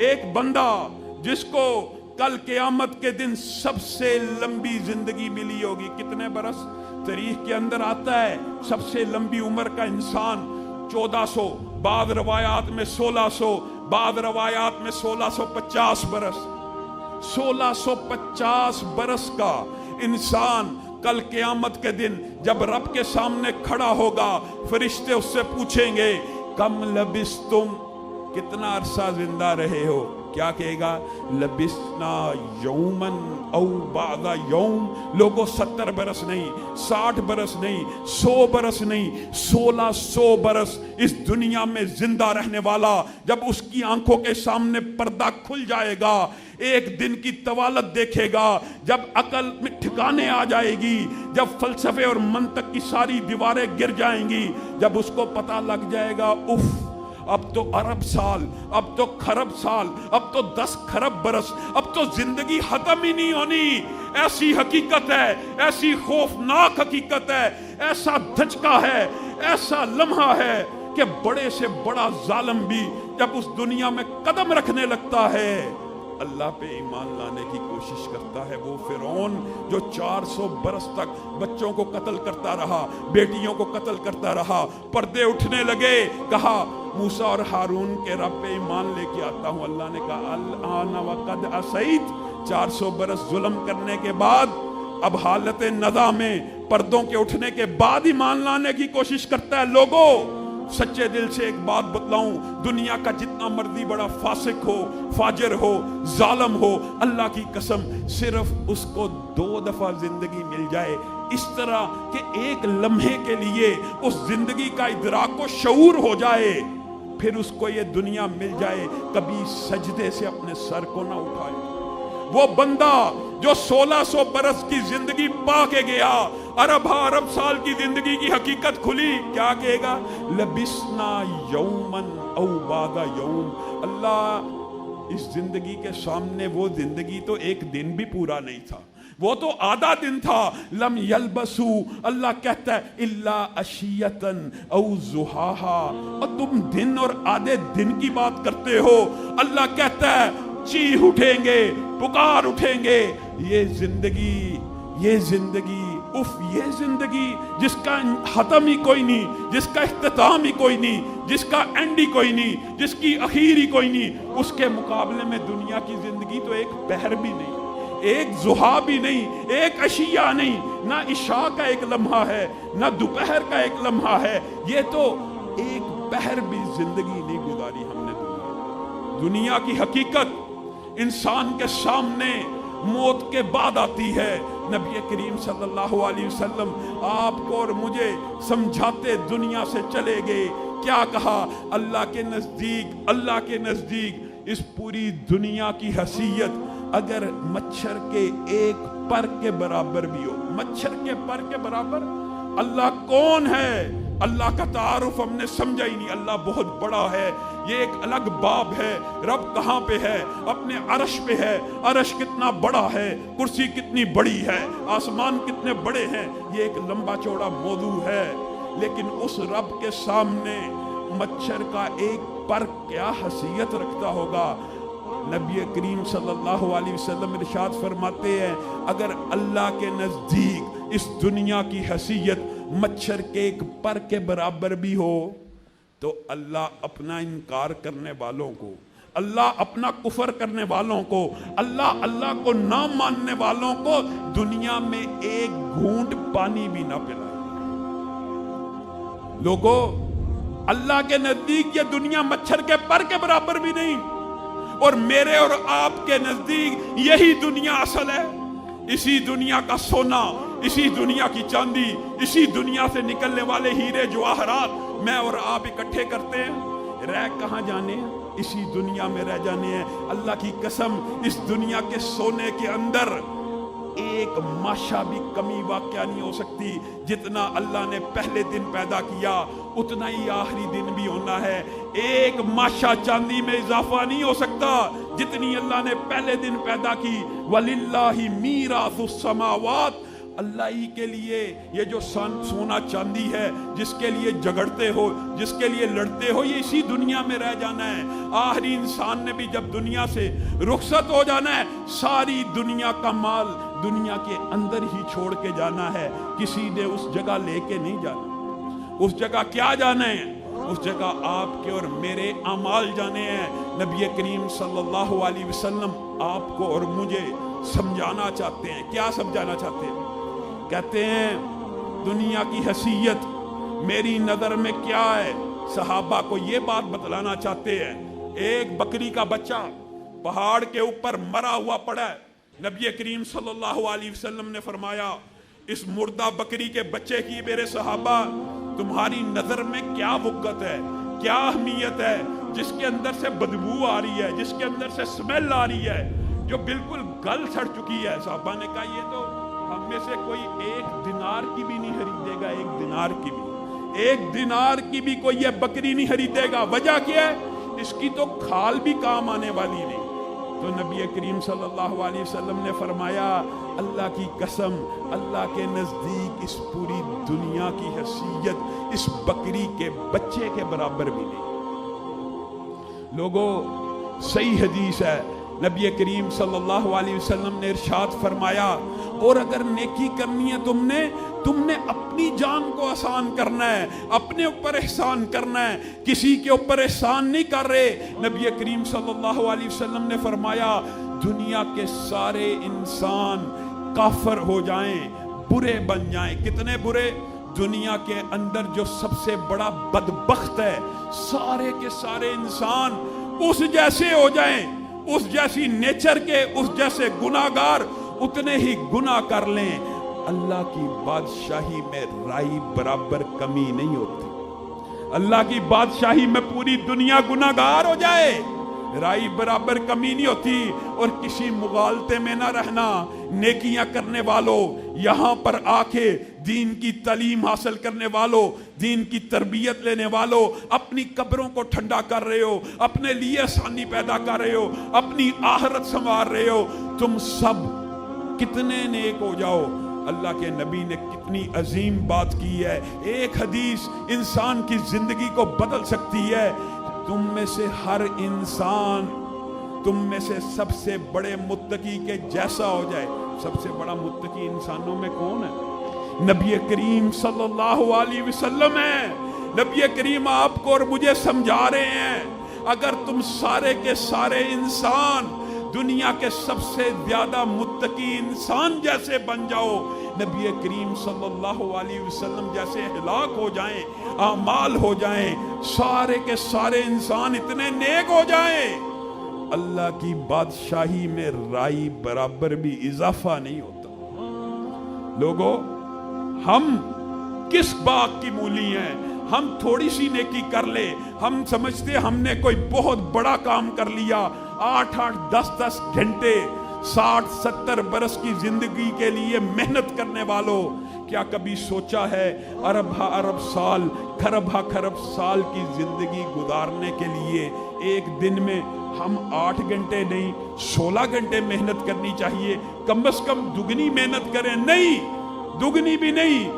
ایک بندہ جس کو کل قیامت کے دن سب سے لمبی زندگی ملی ہوگی، کتنے برس تاریخ کے اندر آتا ہے سب سے لمبی عمر کا انسان 1400، بعض روایات میں 1600، بعض روایات میں 1650 برس، 1650 برس کا انسان کل قیامت کے دن جب رب کے سامنے کھڑا ہوگا، فرشتے اس سے پوچھیں گے کم لبستم، کتنا عرصہ زندہ رہے ہو؟ کیا کہے گا؟ لبسنا یومن او بعد یوم۔ لوگوں 70 برس نہیں، 60 برس نہیں، 100 برس نہیں، 1600 برس اس دنیا میں زندہ رہنے والا جب اس کی آنکھوں کے سامنے پردہ کھل جائے گا، ایک دن کی طوالت دیکھے گا، جب عقل میں ٹھکانے آ جائے گی، جب فلسفے اور منطق کی ساری دیواریں گر جائیں گی، جب اس کو پتہ لگ جائے گا اف اب تو ارب سال، اب تو کھرب سال، اب تو 10 کھرب برس، اب تو زندگی ختم ہی نہیں ہونی۔ ایسی حقیقت ہے، ایسی خوفناک حقیقت ہے، ایسا دھچکا ہے، ایسا لمحہ ہے کہ بڑے سے بڑا ظالم بھی جب اس دنیا میں قدم رکھنے لگتا ہے، اللہ پہ ایمان لانے کی کوشش کرتا ہے۔ وہ فرعون جو 400 برس تک بچوں کو قتل کرتا رہا، بیٹیوں کو قتل کرتا رہا، پردے اٹھنے لگے، کہا موسیٰ اور ہارون کے رب پہ ایمان لے کے آتا ہوں۔ اللہ نے کہا الآن وقد عصیت، 400 برس ظلم کرنے کے بعد اب حالت نزا میں پردوں کے اٹھنے کے بعد ایمان لانے کی کوشش کرتا ہے۔ لوگوں سچے دل سے ایک بات بتلاؤں، دنیا کا جتنا مرضی بڑا فاسق ہو، فاجر ہو، ظالم ہو، اللہ کی قسم صرف اس کو 2 دفعہ زندگی مل جائے اس طرح کہ ایک لمحے کے لیے اس زندگی کا ادراک و شعور ہو جائے، پھر اس کو یہ دنیا مل جائے، کبھی سجدے سے اپنے سر کو نہ اٹھائے۔ وہ بندہ جو 1600 برس کی زندگی پا کے گیا، ارب سال کی زندگی کی حقیقت کھلی، کیا کہے گا؟ لبسنا یومن او بعد یوم۔ اللہ اس زندگی کے سامنے وہ زندگی تو ایک دن بھی پورا نہیں تھا، وہ تو آدھا دن تھا۔ لم یلبسو، اللہ کہتا ہے الا عشیتن او ضحاہا، اور تم دن اور آدھے دن کی بات کرتے ہو۔ اللہ کہتا ہے چیخ اٹھیں گے، پکار اٹھیں گے، یہ زندگی اف، یہ زندگی جس کا ختم ہی کوئی نہیں، جس کا اختتام ہی کوئی نہیں، جس کا اینڈ ہی کوئی نہیں، جس کی اخیر ہی کوئی نہیں، اس کے مقابلے میں دنیا کی زندگی تو ایک پہر بھی نہیں، ایک ضحیٰ بھی نہیں، ایک عشیہ نہیں، نہ عشاء کا ایک لمحہ ہے، نہ دوپہر کا ایک لمحہ ہے، یہ تو ایک پہر بھی زندگی نہیں گزاری ہم نے۔ دنیا کی حقیقت انسان کے سامنے موت کے بعد آتی ہے۔ نبی کریم صلی اللہ علیہ وسلم آپ کو اور مجھے سمجھاتے دنیا سے چلے گئے، کیا کہا؟ اللہ کے نزدیک اس پوری دنیا کی حیثیت اگر مچھر کے ایک پر کے برابر بھی ہو، مچھر کے پر کے برابر۔ اللہ کون ہے؟ اللہ کا تعارف ہم نے سمجھا ہی نہیں۔ اللہ بہت بڑا ہے، یہ ایک الگ باب ہے۔ رب کہاں پہ ہے؟ اپنے عرش پہ ہے۔ عرش کتنا بڑا ہے، کرسی کتنی بڑی ہے، آسمان کتنے بڑے ہیں، یہ ایک لمبا چوڑا موضوع ہے۔ لیکن اس رب کے سامنے مچھر کا ایک پر کیا حیثیت رکھتا ہوگا؟ نبی کریم صلی اللہ علیہ وسلم ارشاد فرماتے ہیں اگر اللہ کے نزدیک اس دنیا کی حیثیت مچھر کے ایک پر کے برابر بھی ہو تو اللہ اپنا انکار کرنے والوں کو، اللہ اپنا کفر کرنے والوں کو، اللہ کو نہ ماننے والوں کو دنیا میں ایک گھونٹ پانی بھی نہ پلائے۔ لوگوں اللہ کے نزدیک یہ دنیا مچھر کے پر کے برابر بھی نہیں، اور میرے اور آپ کے نزدیک یہی دنیا اصل ہے۔ اسی دنیا کا سونا، اسی دنیا کی چاندی، اسی دنیا سے نکلنے والے ہیرے جواہرات میں اور آپ اکٹھے کرتے ہیں، رہ کہاں جانے ہیں؟ اسی دنیا میں رہ جانے ہیں۔ اللہ کی قسم اس دنیا کے سونے کے اندر ایک ماشا بھی کمی واقع نہیں ہو سکتی۔ جتنا اللہ نے پہلے دن پیدا کیا اتنا ہی آخری دن بھی ہونا ہے۔ ایک ماشا چاندی میں اضافہ نہیں ہو سکتا جتنی اللہ نے پہلے دن پیدا کی۔ وَلِلَّهِ مِيرَاثُ السَّمَاوَاتِ، اللہ ہی کے لیے یہ جو سونا چاندی ہے جس کے لیے جھگڑتے ہو، جس کے لیے لڑتے ہو، یہ اسی دنیا میں رہ جانا ہے۔ آخری انسان نے بھی جب دنیا سے رخصت ہو جانا ہے، ساری دنیا کا مال دنیا کے اندر ہی چھوڑ کے جانا ہے، کسی نے اس جگہ لے کے نہیں جانا۔ اس جگہ کیا جانا ہے؟ اس جگہ آپ کے اور میرے اعمال جانے ہیں۔ نبی کریم صلی اللہ علیہ وسلم آپ کو اور مجھے سمجھانا چاہتے ہیں۔ کیا سمجھانا چاہتے ہیں؟ کہتے ہیں دنیا کی حیثیت میری نظر میں کیا ہے؟ صحابہ کو یہ بات بتلانا چاہتے ہیں۔ ایک بکری کا بچہ پہاڑ کے اوپر مرا ہوا پڑا ہے، نبی کریم صلی اللہ علیہ وسلم نے فرمایا اس مردہ بکری کے بچے کی میرے صحابہ تمہاری نظر میں کیا وقت ہے، کیا اہمیت ہے، جس کے اندر سے بدبو آ رہی ہے، جس کے اندر سے سمیل آ رہی ہے، جو بالکل گل سڑ چکی ہے۔ صحابہ نے کہا یہ تو ہم میں سے کوئی 1 دینار کی بھی نہیں خریدے گا، 1 دینار کی بھی، 1 دینار کی بھی کوئی یہ بکری نہیں خریدے گا۔ وجہ کیا ہے؟ اس کی تو کھال بھی کام آنے والی نہیں۔ تو نبی کریم صلی اللہ علیہ وسلم نے فرمایا اللہ کی قسم، اللہ کے نزدیک اس پوری دنیا کی حیثیت اس بکری کے بچے کے برابر بھی نہیں۔ لوگوں، صحیح حدیث ہے، نبی کریم صلی اللہ علیہ وسلم نے ارشاد فرمایا اور اگر نیکی کرنی ہے تم نے اپنی جان کو آسان کرنا ہے، اپنے اوپر احسان کرنا ہے، کسی کے اوپر احسان نہیں کر رہے۔ نبی کریم صلی اللہ علیہ وسلم نے فرمایا دنیا کے سارے انسان کافر ہو جائیں، برے بن جائیں۔ کتنے برے؟ دنیا کے اندر جو سب سے بڑا بدبخت ہے، سارے کے سارے انسان اس جیسے ہو جائیں، اس جیسی نیچر کے، اس جیسے گناہگار، اتنے ہی گناہ کر لیں، اللہ کی بادشاہی میں رائی برابر کمی نہیں ہوتی۔ اللہ کی بادشاہی میں پوری دنیا گناہگار ہو جائے، رائی برابر کمی نہیں ہوتی۔ اور کسی مغالطے میں نہ رہنا۔ نیکیاں کرنے والوں، یہاں پر آ کے دین کی تعلیم حاصل کرنے والوں، دین کی تربیت لینے والوں، اپنی قبروں کو ٹھنڈا کر رہے ہو، اپنے لیے آسانی پیدا کر رہے ہو، اپنی آخرت سنوار رہے ہو، تم سب کتنے نیک ہو جاؤ۔ اللہ کے نبی نے کتنی عظیم بات کی ہے۔ ایک حدیث انسان کی زندگی کو بدل سکتی ہے۔ تم میں سے ہر انسان تم میں سے سب سے بڑے متقی کے جیسا ہو جائے۔ سب سے بڑا متقی انسانوں میں کون ہے؟ نبی کریم صلی اللہ علیہ وسلم ہے۔ نبی کریم آپ کو اور مجھے سمجھا رہے ہیں اگر تم سارے کے سارے انسان دنیا کے سب سے زیادہ متقی انسان جیسے بن جاؤ، نبی کریم صلی اللہ علیہ وسلم جیسے ہلاک ہو جائیں، اعمال ہو جائیں، سارے کے سارے انسان اتنے نیک ہو جائیں، اللہ کی بادشاہی میں رائی برابر بھی اضافہ نہیں ہوتا۔ لوگوں، ہم کس باغ کی مولی ہیں؟ ہم تھوڑی سی نیکی کر لے، ہم سمجھتے ہم نے کوئی بہت بڑا کام کر لیا۔ 8-8 10-10 گھنٹے 60-70 برس کی زندگی کے لیے محنت کرنے والوں، کیا کبھی سوچا ہے ارب ہا ارب سال، کھرب ہا کھرب سال کی زندگی گزارنے کے لیے ایک دن میں ہم 8 گھنٹے نہیں 16 گھنٹے محنت کرنی چاہیے؟ کم از کم دگنی محنت کریں۔ نہیں، دگنی بھی نہیں،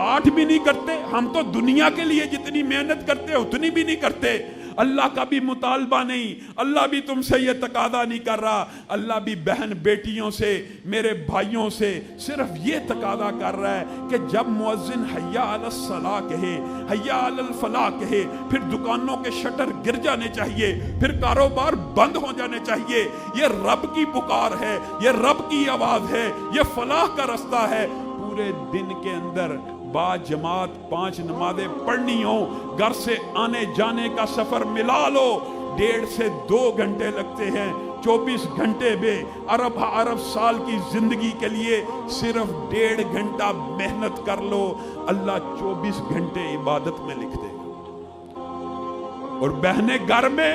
8 بھی نہیں کرتے ہم تو دنیا کے لیے جتنی محنت کرتے اتنی بھی نہیں کرتے۔ اللہ کا بھی مطالبہ نہیں، اللہ بھی تم سے یہ تقاضا نہیں کر رہا، اللہ بھی بہن بیٹیوں سے، میرے بھائیوں سے صرف یہ تقاضا کر رہا ہے کہ جب مؤذن حیا علی الصلاۃ کہے، حیا علی الفلاح کہے، پھر دکانوں کے شٹر گر جانے چاہیے، پھر کاروبار بند ہو جانے چاہیے۔ یہ رب کی پکار ہے، یہ رب کی آواز ہے، یہ فلاح کا رستہ ہے۔ پورے دن کے اندر با جماعت 5 نمازیں پڑھنی ہو، گھر سے آنے جانے کا سفر ملا لو، 1.5 سے 2 گھنٹے لگتے ہیں۔ 24 گھنٹے میں ارب سال کی زندگی کے لیے صرف 1.5 گھنٹہ محنت کر لو، اللہ 24 گھنٹے عبادت میں لکھ دے گا۔ اور بہنیں گھر میں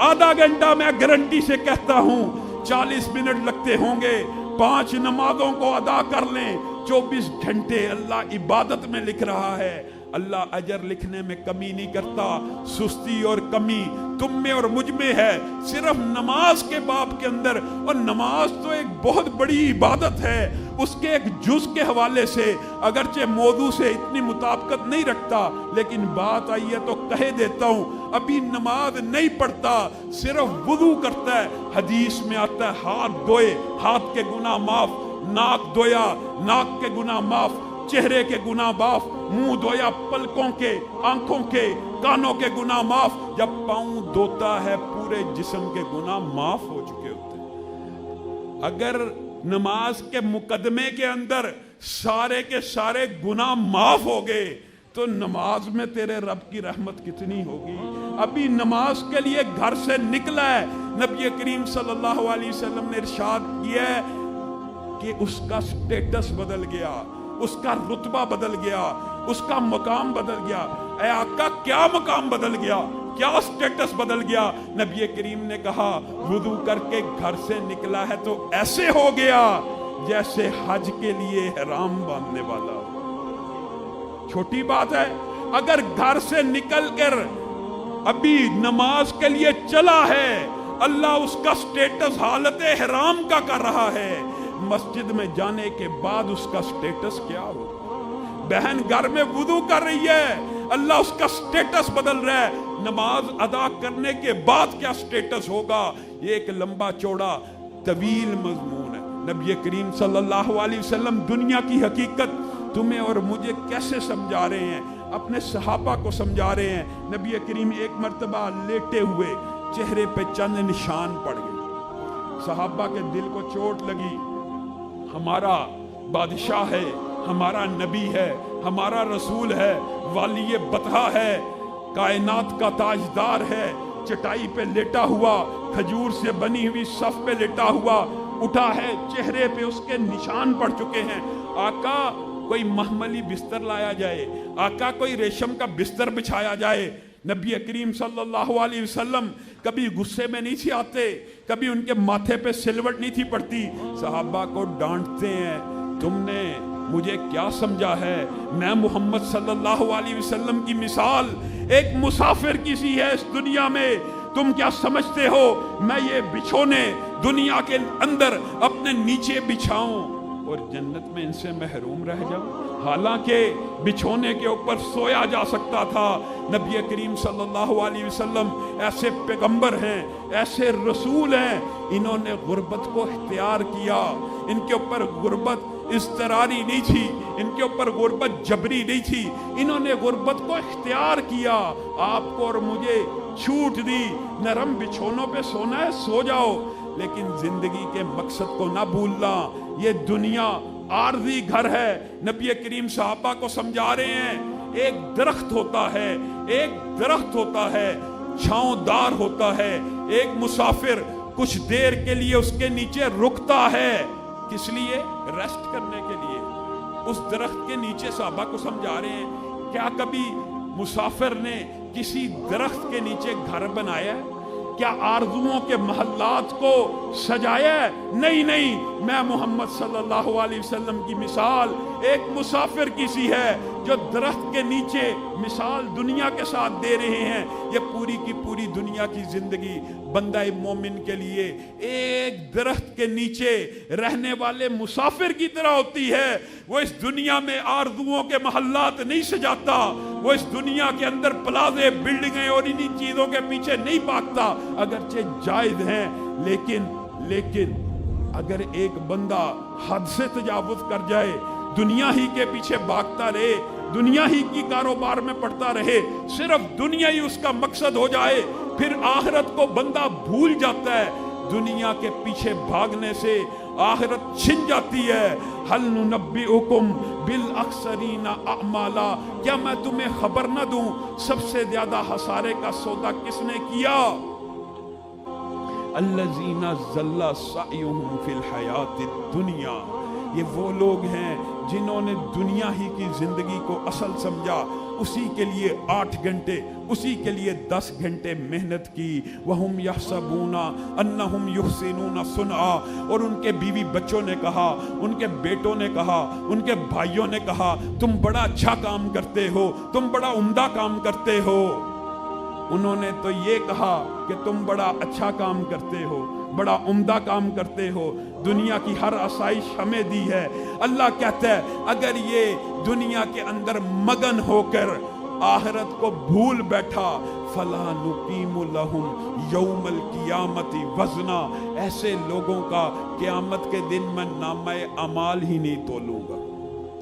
آدھا گھنٹہ میں گارنٹی سے کہتا ہوں 40 منٹ لگتے ہوں گے، 5 نمازوں کو ادا کر لیں، 24 گھنٹے اللہ عبادت میں لکھ رہا ہے۔ اللہ اجر لکھنے میں کمی نہیں کرتا۔ سستی اور کمی تم میں اور مجھ میں ہے، صرف نماز کے باب کے اندر، اور نماز تو ایک بہت بڑی عبادت ہے، اس کے ایک جز کے حوالے سے اگرچہ موضوع سے اتنی مطابقت نہیں رکھتا لیکن بات آئی ہے تو کہہ دیتا ہوں، ابھی نماز نہیں پڑھتا، صرف وضو کرتا ہے، حدیث میں آتا ہے ہاتھ دھوئے ہاتھ کے گناہ معاف، ناک دھویا ناک کے گناہ معاف، چہرے کے گناہ معاف، منہ دھویا پلکوں کے، آنکھوں کے، کانوں کے گناہ معاف، جب پاؤں دھوتا ہے پورے جسم کے گناہ معاف ہو چکے ہوتے ہیں۔ اگر نماز کے مقدمے کے اندر سارے کے سارے گناہ معاف ہو گئے تو نماز میں تیرے رب کی رحمت کتنی ہوگی۔ ابھی نماز کے لیے گھر سے نکلا ہے، نبی کریم صلی اللہ علیہ وسلم نے ارشاد کیا ہے کہ اس کا سٹیٹس بدل گیا، اس کا رتبہ بدل گیا، اس کا مقام بدل گیا۔ اے آقا کیا مقام بدل گیا، کیا سٹیٹس بدل گیا؟ نبی کریم نے کہا وضو کر کے گھر سے نکلا ہے تو ایسے ہو گیا جیسے حج کے لیے احرام باندھنے والا ہو۔ چھوٹی بات ہے، اگر گھر سے نکل کر ابھی نماز کے لیے چلا ہے، اللہ اس کا سٹیٹس حالت احرام کا کر رہا ہے، مسجد میں جانے کے بعد اس کا سٹیٹس کیا ہو؟ بہن گھر میں وضو کر رہی ہے، اللہ اس کا سٹیٹس بدل رہا ہے، نماز ادا کرنے کے بعد کیا سٹیٹس ہوگا؟ یہ ایک لمبا چوڑا طویل مضمون ہے۔ نبی کریم صلی اللہ علیہ وسلم دنیا کی حقیقت تمہیں اور مجھے کیسے سمجھا رہے ہیں، اپنے صحابہ کو سمجھا رہے ہیں۔ نبی کریم ایک مرتبہ لیٹے ہوئے چہرے پہ چند نشان پڑ گئے، صحابہ کے دل کو چوٹ لگی، ہمارا بادشاہ ہے، ہمارا نبی ہے، ہمارا رسول ہے، والی بطحہ ہے، کائنات کا تاجدار ہے، چٹائی پہ لیٹا ہوا، کھجور سے بنی ہوئی صف پہ لیٹا ہوا، اٹھا ہے، چہرے پہ اس کے نشان پڑ چکے ہیں۔ آقا کوئی محملی بستر لایا جائے، آقا کوئی ریشم کا بستر بچھایا جائے۔ نبی کریم صلی اللہ علیہ وسلم کبھی غصے میں نہیں تھی آتے، کبھی ان کے ماتھے پہ سلوٹ نہیں تھی پڑتی، صحابہ کو ڈانٹتے ہیں، تم نے مجھے کیا سمجھا ہے؟ میں محمد صلی اللہ علیہ وسلم کی مثال ایک مسافر کی سی ہے اس دنیا میں، تم کیا سمجھتے ہو میں یہ بچھونے دنیا کے اندر اپنے نیچے بچھاؤں اور جنت میں ان سے محروم رہ جاؤں؟ حالانکہ بچھونے کے اوپر سویا جا سکتا تھا۔ نبی کریم صلی اللہ علیہ وسلم ایسے پیغمبر ہیں، ایسے رسول ہیں، انہوں نے غربت کو اختیار کیا، ان کے اوپر غربت اضطراری نہیں تھی، ان کے اوپر غربت جبری نہیں تھی، انہوں نے غربت کو اختیار کیا۔ آپ کو اور مجھے چھوٹ دی، نرم بچھونوں پہ سونا ہے سو جاؤ، لیکن زندگی کے مقصد کو نہ بھولنا۔ یہ دنیا عارضی گھر ہے۔ نبی کریم صحابہ کو سمجھا رہے ہیں، ایک درخت ہوتا ہے، ایک درخت ہوتا ہے، چھاؤں دار ہوتا ہے، ایک مسافر کچھ دیر کے لیے اس کے نیچے رکتا ہے، کس لیے؟ ریسٹ کرنے کے لیے۔ اس درخت کے نیچے صحابہ کو سمجھا رہے ہیں، کیا کبھی مسافر نے کسی درخت کے نیچے گھر بنایا ہے؟ کیا آرزوؤں کے محلات کو سجایا ہے؟ نہیں، میں محمد صلی اللہ علیہ وسلم کی مثال ایک مسافر کی سی ہے جو درخت کے نیچے مثال دنیا کے ساتھ دے رہے ہیں۔ یہ پوری کی پوری دنیا کی زندگی بندہ مومن کے لیے ایک درخت کے نیچے رہنے والے مسافر کی طرح ہوتی ہے۔ وہ اس دنیا میں آرزوؤں کے محلات نہیں سجاتا، وہ اس دنیا کے اندر پلازے، بلڈنگیں اور انہی چیزوں کے پیچھے نہیں بھاگتا، اگرچہ جائز ہیں، لیکن اگر ایک بندہ حد سے تجاوز کر جائے، دنیا ہی کے پیچھے بھاگتا رہے، دنیا ہی کی کاروبار میں پڑتا رہے، صرف دنیا ہی اس کا مقصد ہو جائے، پھر آخرت کو بندہ بھول جاتا ہے۔ دنیا کے پیچھے بھاگنے سے آخرت چھن جاتی ہے۔ ہل ننبئکم بالاخسرین اعمالا، کیا میں تمہیں خبر نہ دوں سب سے زیادہ خسارے کا سودا کس نے کیا؟ الذین ضل سعیہم فی الحیات الدنیا، یہ وہ لوگ ہیں جنہوں نے دنیا ہی کی زندگی کو اصل سمجھا، اسی کے لیے 8 گھنٹے، اسی کے لیے 10 گھنٹے محنت کی۔ وَهُمْ يَحْسَبُونَ أَنَّهُمْ يُحْسِنُونَ صُنْعًا، اور ان کے بیوی بچوں نے کہا، ان کے بیٹوں نے کہا، ان کے بھائیوں نے کہا، تم بڑا اچھا کام کرتے ہو، تم بڑا عمدہ کام کرتے ہو۔ انہوں نے تو یہ کہا کہ تم بڑا اچھا کام کرتے ہو، بڑا عمدہ کام کرتے ہو، دنیا کی ہر آسائش ہمیں دی ہے۔ اللہ کہتا ہے اگر یہ دنیا کے اندر مگن ہو کر آخرت کو بھول بیٹھا، فَلَا نُقِيمُ لَهُمْ يَوْمَ الْقِيَامَةِ وَزْنًا، ایسے لوگوں کا قیامت کے دن میں نامہ اعمال ہی نہیں تولوں گا۔